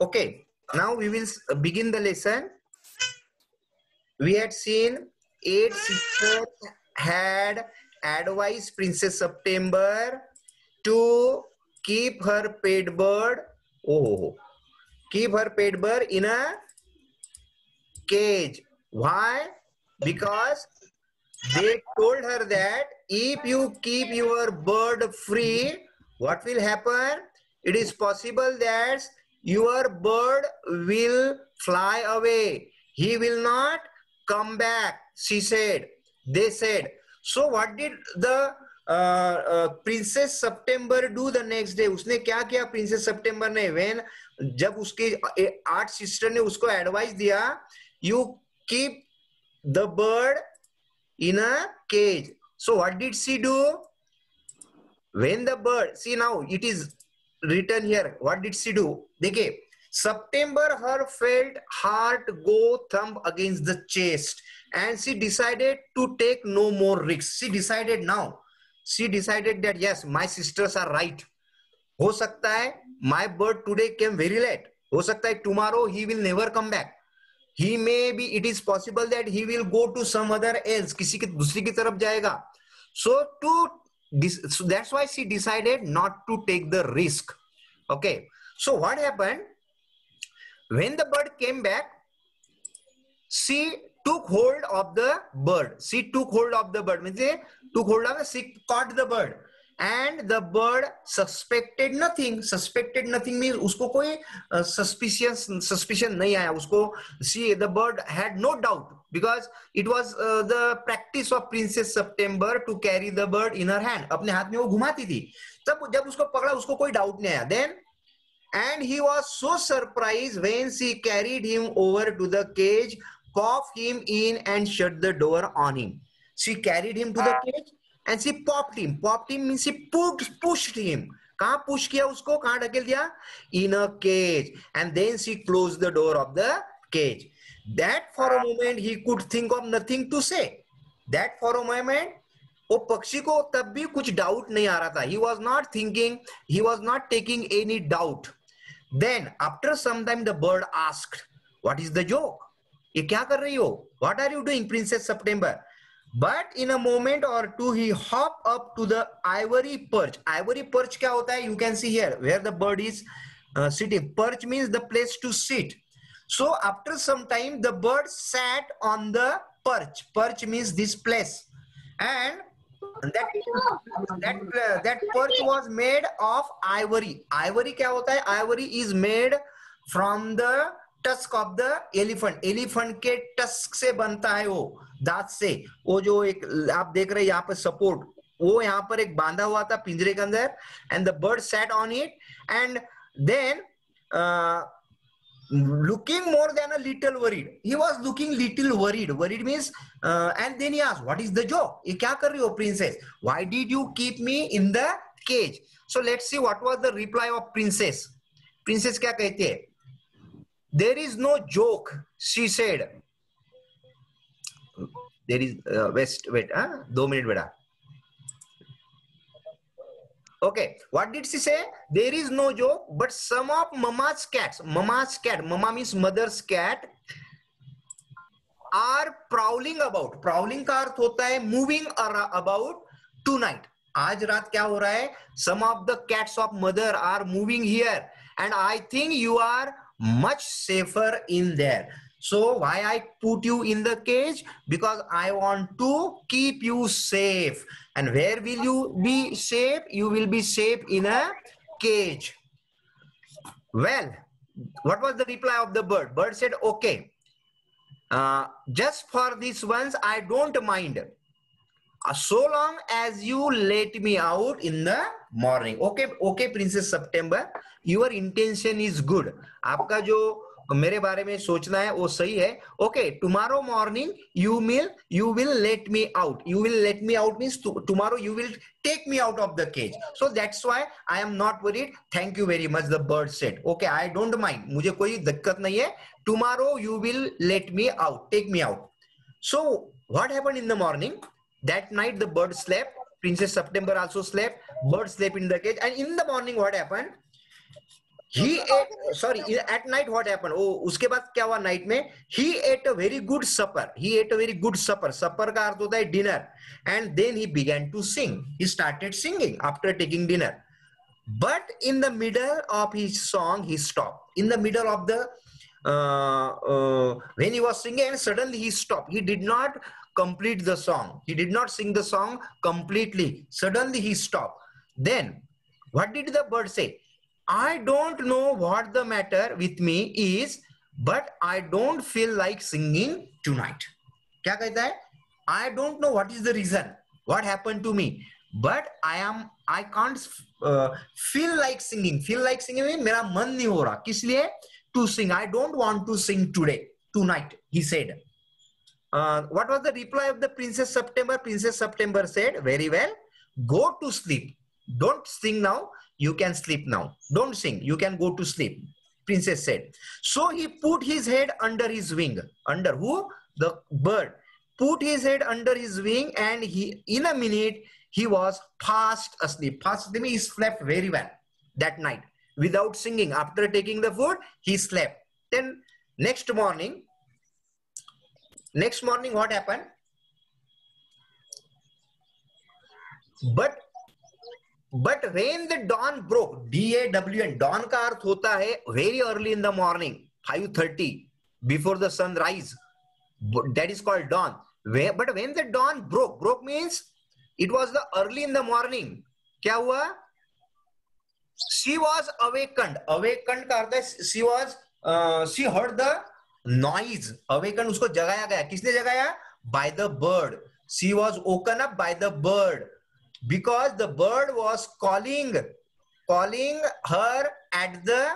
Okay, now we will begin the lesson. We had seen 8 sisters had advised Princess September to keep her pet bird. Oh, keep her pet bird in a cage. Why? Because they told her that if you keep your bird free, what will happen? It is possible that your bird will fly away. He will not come back, she said. They said. So what did the Princess September do the next day? उसने क्या किया Princess September ने? When जब उसके 8 sister ने उसको advice दिया, you keep the bird in a cage. So what did she do? When the bird, see now it is written here, what did she do? देखिए, September her felt heart go thump against the chest and she decided to take no more risks. She decided now. She decided that yes, my sisters are right. हो सकता है my bird today came very late. हो सकता है tomorrow he will never come back. He may be, it is possible that he will go to some other else, किसी की दूसरी की तरफ जाएगा. So that's why she decided not to take the risk. Okay, so what happened? When the bird came back, she took hold of the bird. She took hold of the bird, means took hold of, she caught the bird. And the bird suspected nothing. Suspected nothing means उसको कोई suspicion नहीं आया उसको. The bird had no doubt because it was the practice of Princess September to carry the bird in her hand. अपने हाथ में वो घुमाती थी. तब जब उसको पकड़ा उसको कोई doubt नहीं आया. Then and he was so surprised when she carried him over to the cage, coughed him in and shut the door on him. She carried him to the cage and she popped him. Popped him means she pushed him. कहाँ push किया उसको? कहाँ ढकेल दिया? In a cage. And then she closed the door of the cage. That for a moment he could think of nothing to say. That for a moment वो पक्षी को तब भी कुछ डाउट नहीं आ रहा था. He was not thinking, he was not taking any doubt. Then after some time the bird asked, what is the joke? ये क्या कर रही हो? What are you doing, Princess September? But in a moment or two he hopped up to the ivory perch. Ivory perch क्या होता है? You can see here where the bird is sitting. Perch means the place to sit. So after some time the bird sat on the perch. Perch means this place. And that perch was made of ivory. Ivory क्या होता है? Ivory is made from the tusk of the elephant. Elephant के tusk से बनता है वो, दांत से. वो जो एक आप देख रहे हैं यहाँ पर सपोर्ट, वो यहाँ पर एक बांधा हुआ था पिंजरे के अंदर. And the bird sat on it and then looking more than a little worried. He was looking little worried. Worried means and then he asked, what is the joke? ये क्या कर रही हो princess? Why did you keep me in the cage? So let's see what was the reply of princess. Princess क्या कहती है? There is no joke, she said. There is wait 2 minutes बेटा. Okay, what did she say? There is no joke, but some of mama's cats, mama means mother's cat, are prowling about. Prowling का अर्थ होता है moving about tonight. आज रात क्या हो रहा है? Some of the cats of mother are moving here, and I think you are much safer in there. So why I put you in the cage? Because I want to keep you safe. And where will you be safe? You will be safe in a cage. Well, what was the reply of the bird? Bird said, okay, just for this once, I don't mind. So long as you let me out in the morning. Okay, okay, Princess September, your intention is good. आपका जो मेरे बारे में सोचना है वो सही है. Okay, tomorrow morning you will let me out. You will let me out means tomorrow you will take me out of the cage. So that's why I am not worried. Thank you very much, the bird said. Okay, I don't mind. मुझे कोई दिक्कत नहीं है. Tomorrow you will let me out, take me out. So what happened in the morning? That night the bird slept. Princess September also slept. Bird slept in the cage. And in the morning what happened? He ate, sorry, at night what happened? Oh, उसके बाद क्या हुआ night में? He ate a very good supper. He ate a very good supper. Supper का अर्थ होता है dinner. And then he began to sing. He started singing after taking dinner. But in the middle of his song, he stopped. In the middle of the when he was singing, and suddenly he stopped. He did not complete the song. He did not sing the song completely. Suddenly he stopped. Then what did the bird say? I don't know what the matter with me is, but I don't feel like singing tonight. क्या कहता है? I don't know what is the reason. What happened to me? But I can't feel like singing. Feel like singing means मेरा मन नहीं हो रहा. किस लिए? To sing. I don't want to sing today, tonight, he said. What was the reply of the Princess September? Princess September said, very well, go to sleep. Don't sing now. You can sleep now. Don't sing. You can go to sleep. Princess said. So he put his head under his wing. Under who? The bird. Put his head under his wing, and he, in a minute, he was fast asleep. Fast asleep, he slept very well that night without singing. After taking the food, he slept. Then next morning, what happened? But when the dawn broke, D-A-W-N, dawn का अर्थ होता है very early in the morning, 5:30, before the sun rise. That is called dawn. But when the dawn broke means it was the early in the morning. क्या हुआ? She was awakened. Awakened का अर्थ है she heard the noise. Awakened उसको जगाया गया. किसने जगाया? By the bird. She was woken up by the bird. Because the bird was calling her at the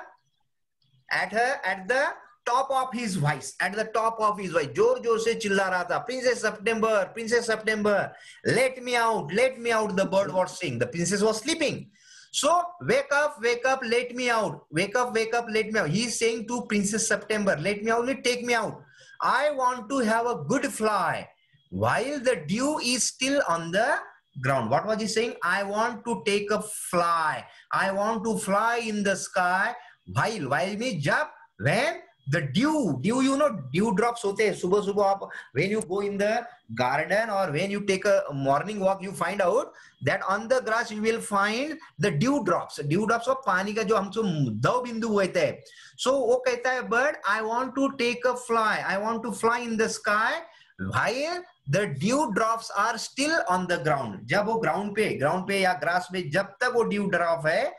top of his voice. At the top of his voice, जोर से चिल्ला रहा था. Princess September, Princess September, let me out, let me out. The bird was saying. The princess was sleeping. So wake up, let me out. Wake up, let me out. He is saying to Princess September, let me out, take me out. I want to have a good fly while the dew is still on the ground. What was he saying? I want to take a fly. I want to fly in the sky while me jab, when the dew, you know, dew drops होते हैं सुबह सुबह. आप when you go in the garden or when you take a morning walk, you find out that on the grass you will find the dew drops. Dew drops of पानी का जो हमसे दो बिंदु होते हैं. So वो कहता है bird, I want to take a fly. I want to fly in the sky while the dew drops are still on the ground. जब वो ground पे या grass पे जब तक वो dew drop है,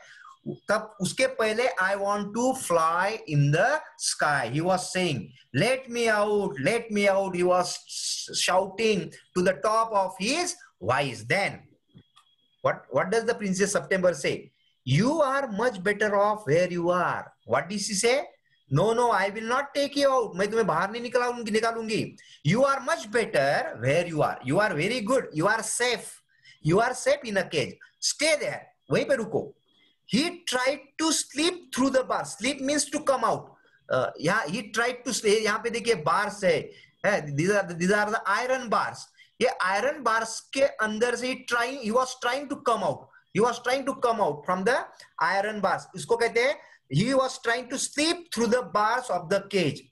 तब उसके पहले I want to fly in the sky. He was saying, let me out, let me out. He was shouting to the top of his voice. Then what does the Princess September say? You are much better off where you are. What did she say? No, I will not take you out. मैं तुम्हें बाहर नहीं निकालूंगी. You are much better where you are. You are very good. You are safe. You are safe in a cage. Stay there. वहीं पे रुको. He tried to sleep through the bars. Sleep means to come out. He tried to sleep. यहाँ पे देखिए bars है. These are the iron bars. ये iron bars के अंदर से he was trying to come out. He was trying to come out from the iron bars. इसको कहते हैं, he was trying to sleep through the bars of the cage,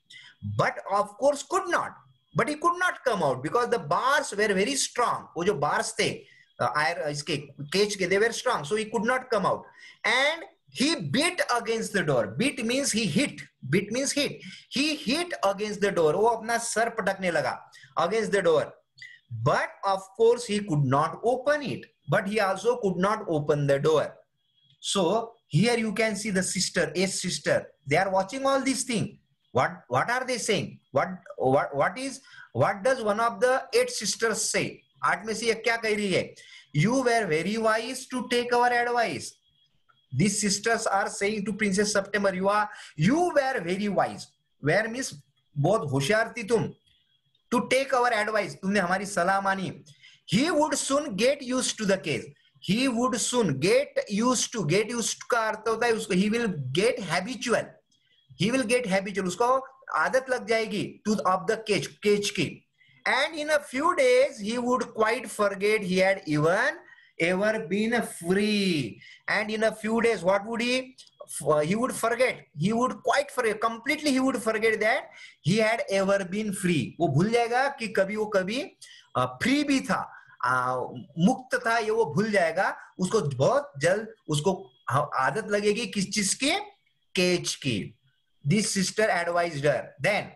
but of course could not. But he could not come out because the bars were very strong. वो जो bars थे इसके cage के, they were strong, so he could not come out. And he beat against the door. Beat means he hit. Beat means hit. He hit against the door. वो अपना sir पटकने लगा against the door. But of course he could not open it. But he also could not open the door. So here you can see the sister, a sister. They are watching all these things. What are they saying? What does one of the 8 sisters say? 8 में से ये क्या कह रही है? You were very wise to take our advice. These sisters are saying to Princess September, you were very wise. Where means बहुत होशियार थी तुम. To take our advice, तुमने हमारी सलाह मानी. He would soon get used to the case. He would soon get used to. Get used का अर्थ होता है उसको. He will get habitual. He will get habitual. उसको आदत लग जाएगी of the cage की. And in a few days, he would quite forget he had even ever been free. And in a few days, what would he he would forget, he would quite forget, completely he would forget that he had ever been free. वो भूल जाएगा कि कभी वो कभी free भी था, मुक्त था, ये वो भूल जाएगा. उसको बहुत जल्द उसको आदत लगेगी किस चीज की? केज की. This sister advised her. Then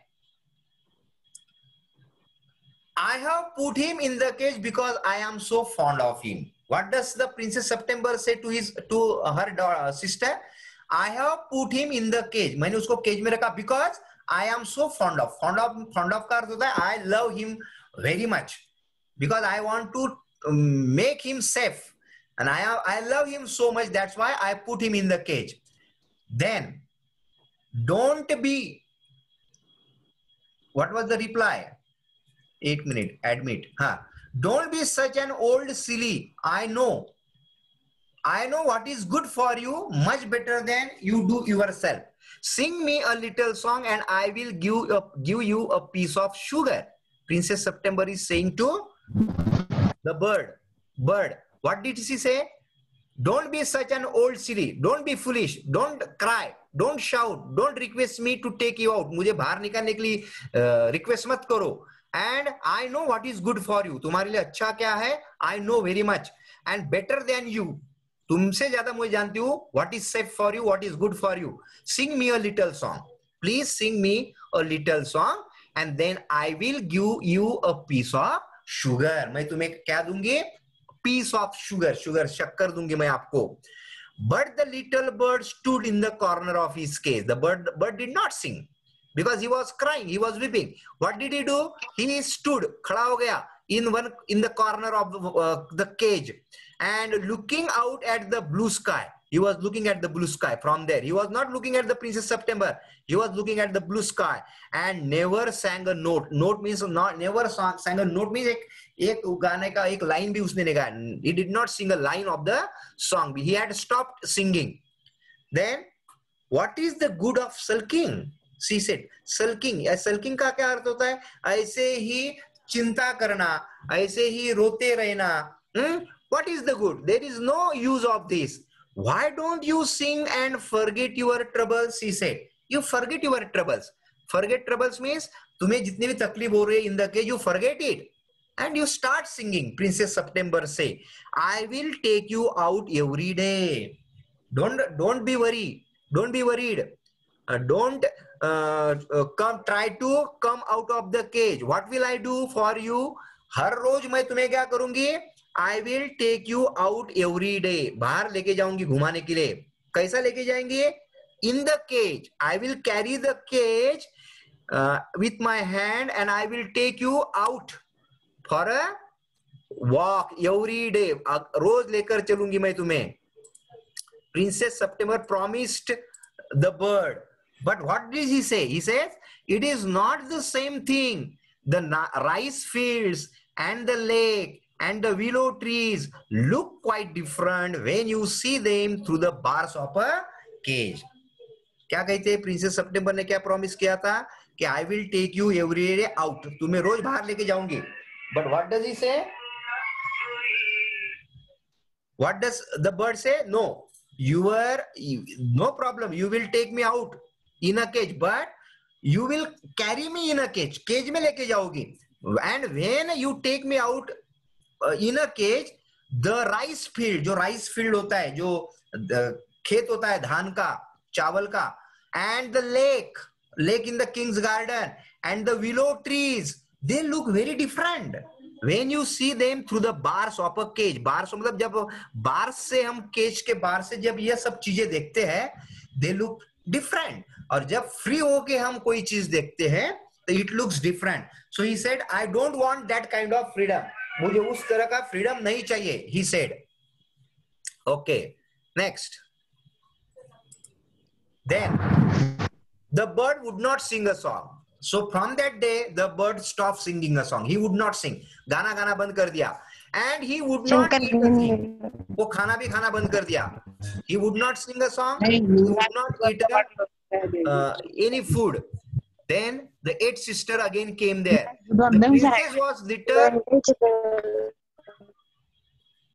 I have put him in the cage because I am so fond of him. What does the Princess September say to her sister? I have put him in the cage. मैंने उसको cage में रखा because I am so fond of. Fond of का अर्थ होता है I love him very much because I want to make him safe and I love him so much. That's why I put him in the cage. Then don't be. What was the reply? 8 minutes. Admit. Don't be such an old silly. I know what is good for you much better than you do yourself. Sing me a little song and I will give you a piece of sugar. Princess September is saying to the bird. What did she say? Don't be such an old silly. Don't be foolish. Don't cry. Don't shout. Don't request me to take you out. मुझे बाहर निकालने के लिए request मत करो. And I know what is good for you. तुम्हारे लिए अच्छा क्या है? I know very much. And better than you. तुमसे ज्यादा मुझे जानती हूँ. What is safe for you? What is good for you? Sing me a little song. Please sing me a little song. And then I will give you a piece of sugar. मैं तुम्हें क्या दूंगी? Piece of sugar. शक्कर दूंगी मैं आपको. But the little bird stood in the corner of his cage. The bird did not sing because he was crying, he was weeping. What did he do? He stood, खड़ा हो गया in the corner of the cage and looking out at the blue sky. He was looking at the blue sky from there. He was not looking at the Princess September. He was looking at the blue sky and never sang a note. Note means not never sang a note means एक गाने का एक line भी उसने नहीं गाया. He did not sing a line of the song. He had stopped singing. Then what is the good of sulking? She said, sulking. Sulking का क्या अर्थ होता है? ऐसे ही चिंता करना, ऐसे ही रोते रहना. What is the good? There is no use of this. Why don't you sing and forget your troubles? She said. You forget your troubles. Forget troubles means तुम्हें जितनी भी तकलीफ हो रही है in the case you forget it and you start singing. Princess September say, I will take you out every day. Don't be worried. Don't be worried. Don't try to come out of the cage. What will I do for you? हर रोज मैं तुम्हें क्या करूंगी? I will take you out every day. बाहर लेके जाऊंगी घुमाने के लिए. कैसा लेके जाएंगे? In the cage. I will carry the cage with my hand and I will take you out for a walk every day. रोज लेकर चलूंगी मैं तुम्हें. Princess September promised the bird. But what did he say? He says, it is not the same thing. The rice fields and the lake and the willow trees look quite different when you see them through the bars of a cage. क्या कहते हैं? Princess सितंबर ने क्या promise किया था कि I will take you every day out. तुम्हें रोज बाहर लेके जाऊंगी. But what does he say? What does the bird say? No, no problem. You will take me out in a cage, but you will carry me in a cage. Cage में लेके जाओगी. And when you take me out in a cage, the rice field, जो rice field होता है, जो खेत होता है धान का, चावल का, and the lake in the king's garden, and the willow trees, they look very different when you see them through the bars of a cage. Bars मतलब जब bars से हम cage के बार से जब ये सब चीजें देखते हैं, they look different. और जब free होके हम कोई चीज देखते हैं, तो it looks different. So he said, I don't want that kind of freedom. मुझे उस तरह का freedom नहीं चाहिए. He said. Okay. Next. Then the bird would not sing a song. So from that day, the bird stopped singing a song. He would not sing. गाना गाना बंद कर दिया. And he would not eat a thing. वो खाना भी खाना बंद कर दिया. He would not sing a song. He would not eat any food. Then the eighth sister again came there. The princess was little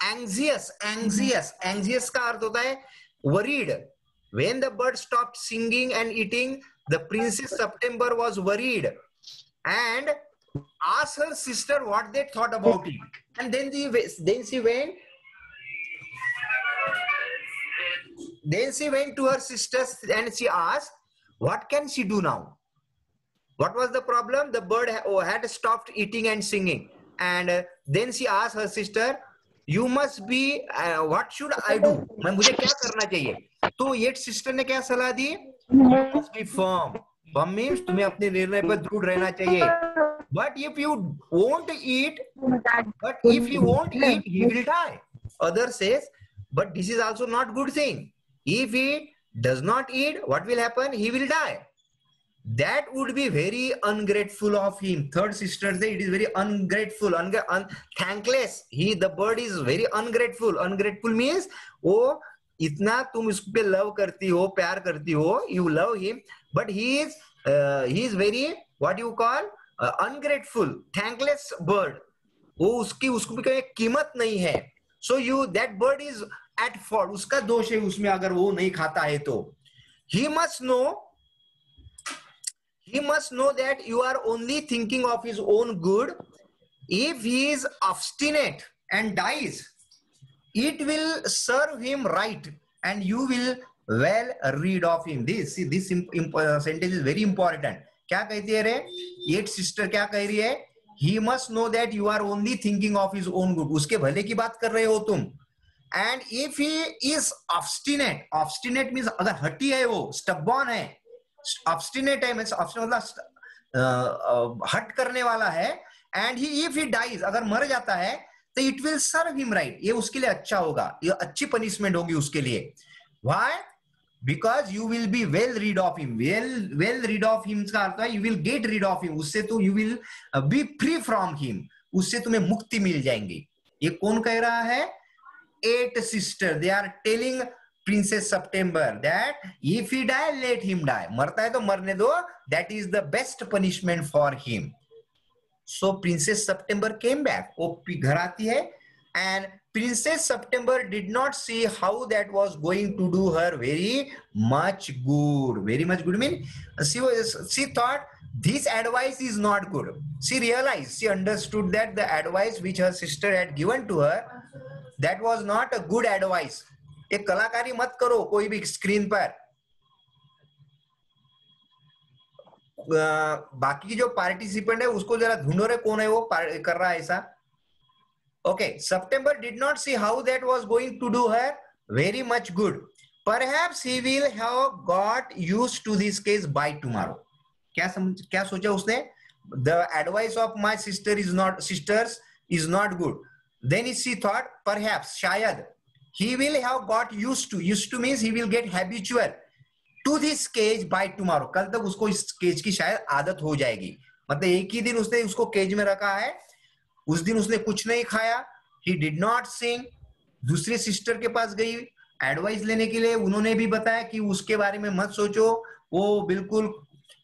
anxious. Anxious का अर्थ होता है worried. When the bird stopped singing and eating, the Princess September was worried and asked her sister what they thought about it. And then she went to her sisters and she asked, what can she do now? What was the problem? The bird had stopped eating and singing. And then she asked her sister, you must be, what should I do? मुझे क्या करना चाहिए? तो ये sister ने क्या सलाह दी? You must be firm. Firm means तुम्हें अपने निर्णय पर दृढ़ रहना चाहिए. But if you won't eat, he will die. Other says, but this is also not good thing. If he does not eat, what will happen? He will die. That would be very ungrateful of him. Third sister say it is very ungrateful, thankless. The bird is very ungrateful. Ungrateful means, oh, इतना तुम उस पे love करती हो, प्यार करती हो, you love him, but he is very, what you call, ungrateful, thankless bird. वो उसको भी कोई कीमत नहीं है. So that bird is at fault. उसका दोष है उसमें अगर वो नहीं खाता है तो. He must know that you are only thinking of his own good. If he is obstinate and dies, it will serve him right and you will well rid of him. This sentence is very important. क्या कहती है रे? ये sister क्या कह रही है? He must know that you are only thinking of his own good. उसके भले की बात कर रहे हो तुम. And if he is obstinate means अगर हठी है वो, stubborn है, obstinate है means obstinate मतलब हट करने वाला है, and if he dies, अगर मर जाता है, तो it will serve him right. ये उसके लिए अच्छा होगा, ये अच्छी punishment होगी उसके लिए. Why? Because you will be well rid of him. Well rid of him का अर्थ है you will get rid of him. उससे तो you will be free from him. उससे तुम्हें मुक्ति मिल जाएंगी. ये कौन कह रहा है? 8 sisters. They are telling Princess September that if he die, let him die. मरता है तो मरने दो. That is the best punishment for him. So Princess September came back. वो घर आती है and Princess September did not see how that was going to do her very much good. Very much good mean she thought this advice is not good. She realized, she understood that the advice which her sister had given to her, that was not a good advice. एक कलाकारी मत करो कोई भी screen पर. बाकी जो participant है उसको जरा ढूंढो रे कौन है वो कर रहा है ऐसा. Okay, September did not see how that was going to do her very much good. Perhaps he will have got used to this case by tomorrow. क्या सोचा उसने? The advice of my sisters is not good. Then she thought, perhaps, शायद, he will have got used to. Used to means he will get habitual to this cage by tomorrow. कल तक उसको इस cage की शायद आदत हो जाएगी. मतलब एक ही दिन उसने उसको केज में रखा है. उस दिन उसने कुछ नहीं खाया. He did not sing. दूसरे सिस्टर के पास गई एडवाइस लेने के लिए. उन्होंने भी बताया कि उसके बारे में मत सोचो, वो बिल्कुल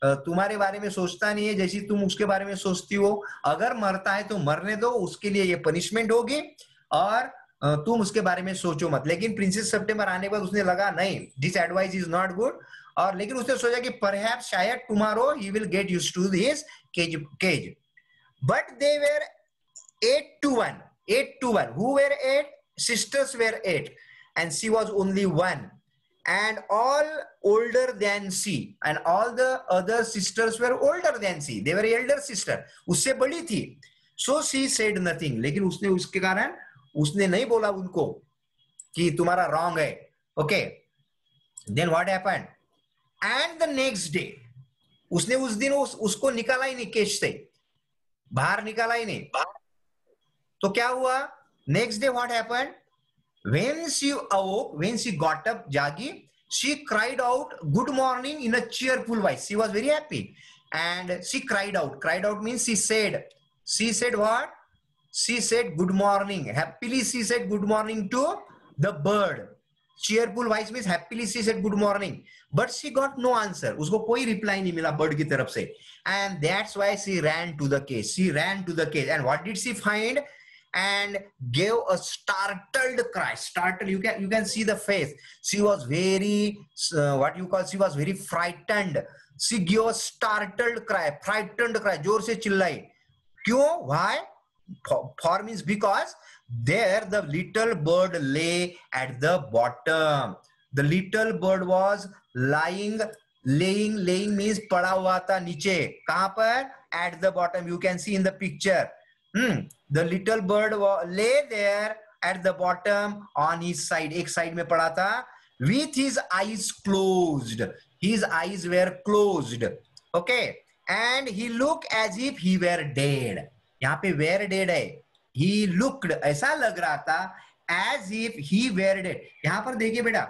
तुम्हारे बारे में सोचता नहीं है जैसी तुम उसके बारे में सोचती हो. अगर मरता है तो मरने दो, उसके लिए ये पनिशमेंट होगी और तुम उसके बारे में सोचो मत. लेकिन प्रिंसेस सितंबर आने के बाद उसने लगा नहीं, this advice is not good. और लेकिन उसने सोचा कि परहैप्स शायद tomorrow he will get used to this cage. But they were 8 to 1. 8 to 1. Who were 8? Sisters were 8. And she was only 1. And all older than she. And all the other sisters were older than she. They were elder sister. उससे बड़ी थी. So she said nothing. लेकिन उसने उसके कारण उसने नहीं बोला उनको कि तुम्हारा wrong है. Okay. Then what happened? And the next day. उसने उस दिन उसको निकाला ही नहीं केज से. बाहर निकाला ही नहीं. तो क्या हुआ? Next day what happened? When she awoke, when she got up, जागी, she cried out good morning in a cheerful voice. She was very happy and she cried out. Cried out means she said what? She said good morning. Happily she said good morning to the bird. Cheerful voice means happily she said good morning. But she got no answer. उसको कोई reply नहीं मिला bird की तरफ से. And that's why she ran to the cage. She ran to the cage. And what did she find? and gave a startled cry. Startled, you can see the face. She was very she was very frightened. She gave a startled cry, frightened cry, जोर से चिल्लाई. क्यों? Why? For means because there the little bird lay at the bottom. The little bird was laying means पड़ा हुआ था नीचे. कहां पर? At the bottom. You can see in the picture. The little bird lay there at the bottom on his side. एक side में पड़ा था. With his eyes closed. His eyes were closed. Okay. And he looked as if he were dead. यहाँ पे were dead है. He looked, ऐसा लग रहा था as if he were dead. यहाँ पर देखिए बेटा,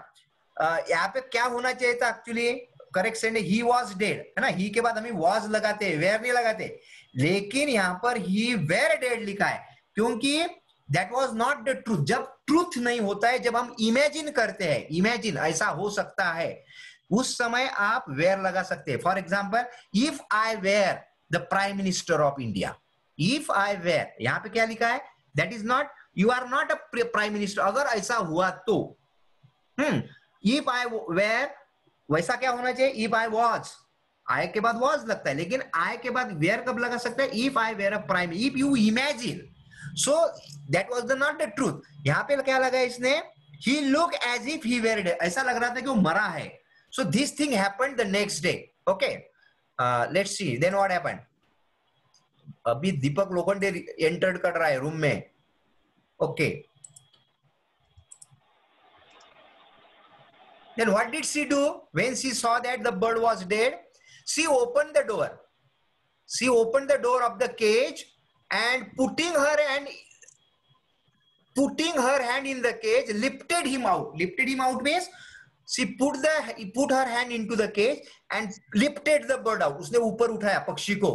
यहाँ पे क्या होना चाहिए था actually? Correct send he was dead है ना. ही के बाद हमें वॉज लगाते हैं, वेयर नहीं लगाते. लेकिन यहाँ पर ही वेर डेड लिखा है क्योंकि that was not the truth. जब ट्रूथ नहीं होता है, जब हम इमेजिन करते हैं, इमेजिन ऐसा हो सकता है, उस समय आप वेयर लगा सकते हैं. For example, if I were the prime minister of India, if I were, यहाँ पे क्या लिखा है? That is not, you are not a prime minister. अगर ऐसा हुआ तो इफ आई वेयर, वैसा क्या होना चाहिए? इफ आई वॉज, आई के बाद वॉज लगता है, लेकिन आई के बाद वेयर कब लगा सकता है? If I were a prime, if you imagine. So that was the not the truth. यहाँ पे क्या लगा इसने? He look as if he were dead. ऐसा लग रहा था कि वो मरा है. So this thing happened the next day. Okay, let's see then what happened. अभी दीपक लोखंडे एंटर्ड कर रहा है रूम में. Okay, then what did she do when she saw that the bird was dead? She opened the door. She opened the door of the cage and putting her hand in the cage, lifted him out. Lifted him out means she put her hand into the cage and lifted the bird out. उसने ऊपर उठाया पक्षी को.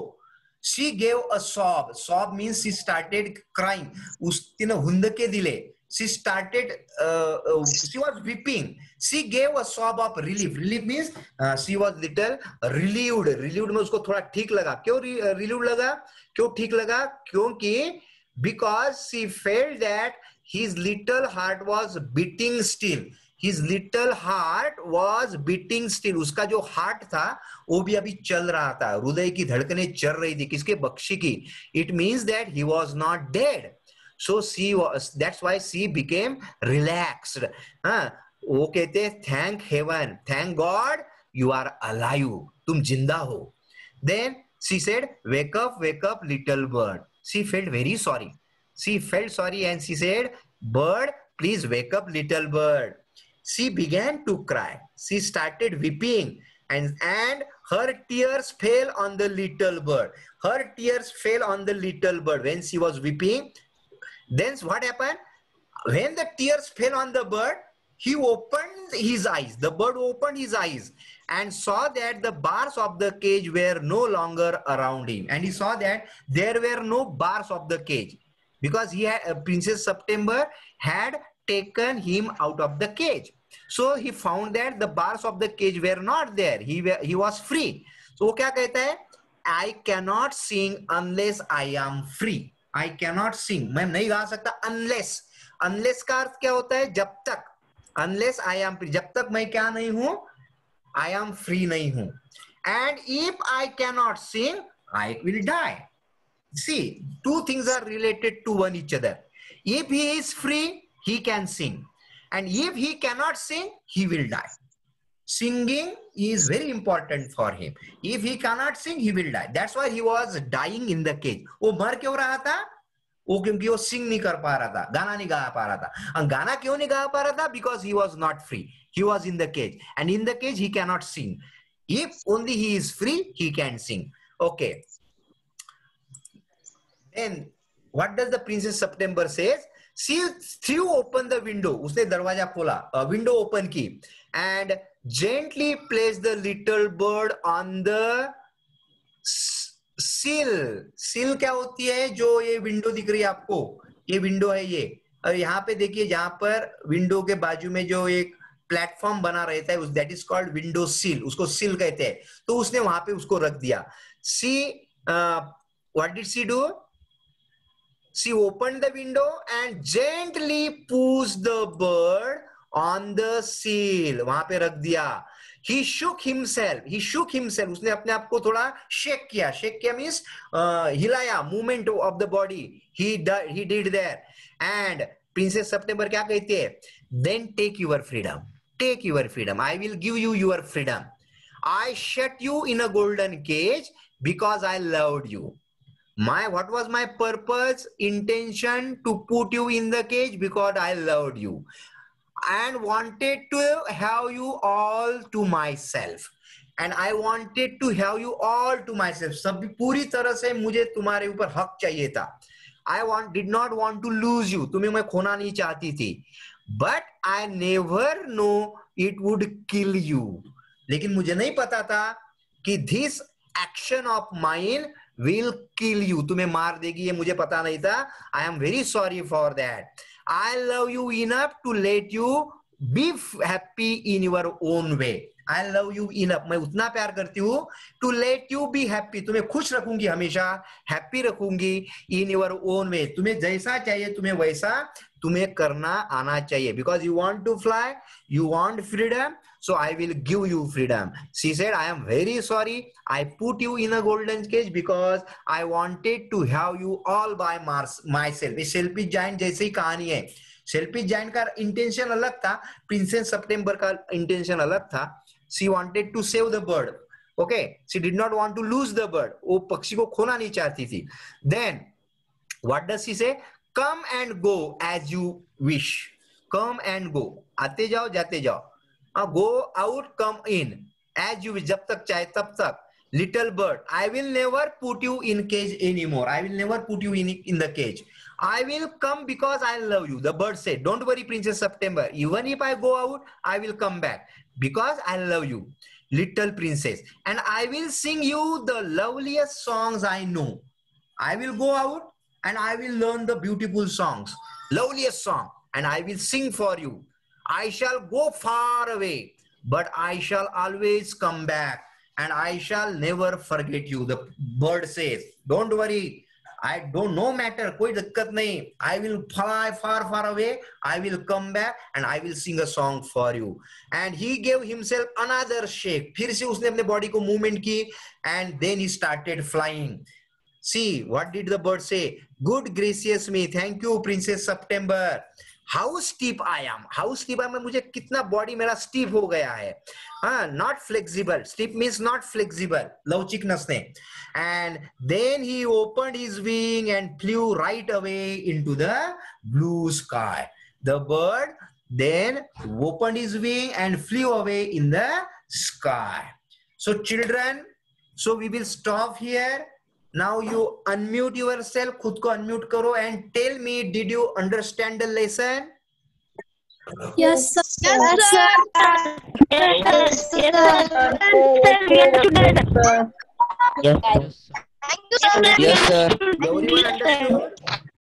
She gave a sob. Sob means she started crying. उसने हुंदके दिले. She started, she was weeping. She gave a sob of relief. Relief means she was little relieved. Relieved में उसको थोड़ा ठीक लगा. क्यों relieved लगा? क्यों ठीक लगा? क्योंकि because she felt that his little heart was beating still. His little heart was beating still. उसका जो हार्ट था वो भी अभी चल रहा था. हृदय की धड़कनें चल रही थी. किसके? बख्शी की. It means that he was not dead. So she was, that's why she became relaxed. वो कहते हैं thank heaven, thank God you are alive. तुम जिंदा हो. Then she said, wake up, little bird. She felt very sorry. She felt sorry and she said, bird, please wake up, little bird. She began to cry. She started weeping and her tears fell on the little bird. Her tears fell on the little bird when she was weeping. Then what happened? When the tears fell on the bird, he opened his eyes. The bird opened his eyes and saw that the bars of the cage were no longer around him. And he saw that there were no bars of the cage because Princess September had taken him out of the cage. So he found that the bars of the cage were not there. He was free. So वो क्या कहता है? I cannot sing unless I am free. I cannot sing. मैं नहीं गा सकता unless. Unless का अर्थ क्या होता है? जब तक. Unless I am free. जब तक मैं क्या नहीं हूं? I am free नहीं हूं. And if I cannot sing, I will die. See, two things are related to one each other. If he is free, he can sing. And if he cannot sing, he will die. Singing is very important for him. If he cannot sing, he will die. That's why he was dying in the cage. वो मर क्यों रहा था? वो क्योंकि वो sing नहीं कर पा रहा था, गाना नहीं गा पा रहा था. और गाना क्यों नहीं गा पा रहा था? Because he was not free. He was in the cage, and in the cage he cannot sing. If only he is free, he can sing. Okay. Then what does the Princess September says? She threw open the window. उसने दरवाजा खोला, window open की, and gently placed the little bird on the sill. Sill क्या होती है? जो ये window दिख रही है आपको, ये विंडो है ये. और यहाँ पे देखिए, जहां पर विंडो के बाजू में जो एक प्लेटफॉर्म बना रहता है, दैट इज कॉल्ड विंडो सिल. उसको सिल कहते हैं. तो उसने वहां पे उसको रख दिया. She what did she do? She opened the window and gently pushed the bird on the sill. वहां पे रख दिया. He shook himself. उसने अपने आप को थोड़ा शेक किया. शेक किया means हिलाया. Movement of the body. He did there. And Princess September क्या कहती है? Then take your freedom. Take your freedom. I will give you your freedom. I shut you in a golden cage because I loved you. What was my purpose, intention to put you in the cage? Because I loved you and wanted to have you all to myself. And I wanted to have you all to myself. सब पूरी तरह से मुझे तुम्हारे ऊपर हक चाहिए था. did not want to lose you. तुम्हें मैं खोना नहीं चाहती थी. But I never know it would kill you. लेकिन मुझे नहीं पता था कि this action of mine will kill you. तुम्हें मार देगी, ये मुझे पता नहीं था. I am very sorry for that. I love you enough to let you be happy in your own way. I love you enough. मैं उतना प्यार करती हूँ to let you be happy. तुम्हें खुश रखूंगी हमेशा, happy रखूंगी in your own way. तुम्हें जैसा चाहिए तुम्हें वैसा तुम्हें करना आना चाहिए. Because you want to fly, you want freedom, so I will give you freedom. She said, I am very sorry. I put you in a golden cage because I wanted to have you all by myself. ये selfie giant जैसी ही कहानी है. Selfie giant का intention अलग था, princess सितंबर का intention अलग था. She wanted to save the bird. Okay, she did not want to lose the bird. वो पक्षी को खोना नहीं चाहती थी. Then what does she say? Come and go as you wish. Come and go. आते जाओ जाते जाओ. Go out, come in. As you wish. जब तक चाहे तब तक. Little bird, I will never put you in cage anymore. I will never put you in the cage. I will come because I love you. The bird said, don't worry, Princess September. Even if I go out, I will come back because I love you, little princess. And I will sing you the loveliest songs I know. I will go out and I will learn the beautiful songs, loveliest song, and I will sing for you. I shall go far away, but I shall always come back. And I shall never forget you. The bird says, don't worry. I don't, no matter, कोई दिक्कत नहीं. I will fly far, far away. I will come back and I will sing a song for you. And he gave himself another shake. फिर से उसने अपने body को movement की and then he started flying. See, what did the bird say? Good gracious me. Thank you, Princess September. How steep I am. How steep I am. मुझे कितना body मेरा steep हो गया है. Not flexible. Steep means not flexible. लवचिकनेस ने. And then he opened his wing and flew right away into the blue sky. The bird then opened his wing and flew away in the sky. So children, so we will stop here. Now you unmute yourself, खुद को unmute करो and tell me, did you understand the lesson? Yes, sir. Yes, sir. Yes, sir. Yes, sir. Yes, sir. Yes, sir. Everyone understood?